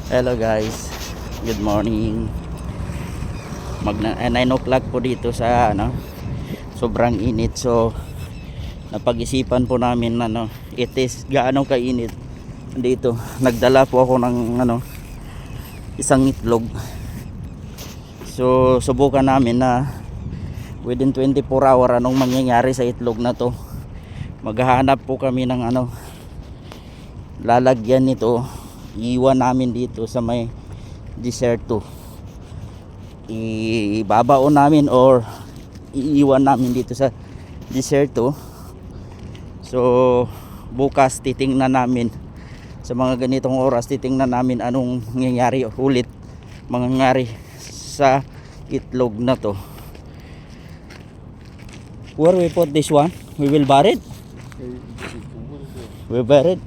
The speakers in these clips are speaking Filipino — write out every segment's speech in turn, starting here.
Hello guys, good morning. 9 o'clock po dito sa sobrang init. So napag-isipan po namin it is gaano kainit dito. Nagdala po ako ng isang itlog. So subukan namin na within 24 hour anong mangyayari sa itlog na to. Maghahanap po kami ng lalagyan nito. Iwan namin dito sa may deserto. Ibabaon namin or iiwan namin dito sa deserto. So bukas titingnan namin sa mga ganitong oras, titingnan namin anong nangyayari ulit mangyayari sa itlog na to. Where we put this one? We will bury it. We buried.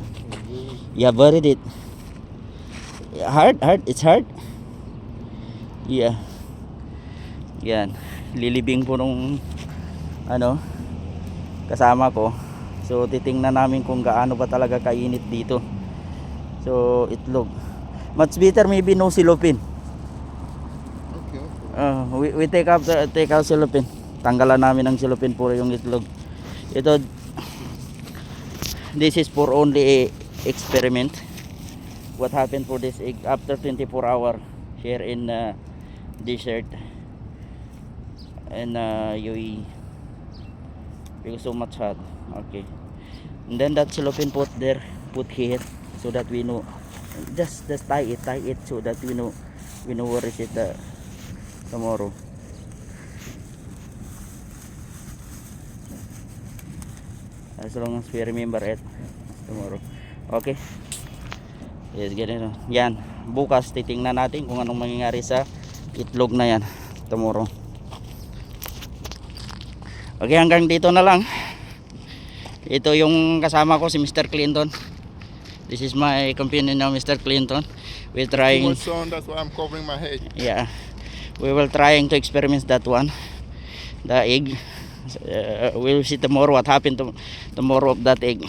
Yeah, buried it. Hard, it's hard. Yeah. Yan. Lilibing po nung kasama ko. So titingnan namin kung gaano ba talaga kainit dito. So itlog. Much better maybe no silopin. Okay. We take out silopin. Tanggalan namin ang silopin puro yung itlog. This is for only experiment. What happened for this egg after 24 hour here in desert and UAE because so much hot. Okay, and then that cellophane put here so that we know, just tie it so that we know where is it tomorrow. As long as we remember it tomorrow. Okay. Yes, ganun. Yan. Bukas titingnan natin kung anong mangyayari sa itlog na yan tomorrow. Okay, hanggang dito na lang. Ito yung kasama ko, si Mr. Clinton. This is my companion now, Mr. Clinton. We're trying. That's why I'm covering my head. Yeah. We will trying to experiment that one. The egg. We'll see tomorrow what happened tomorrow of that egg.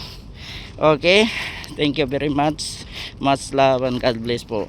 Okay. Thank you very much. Much love and God bless po.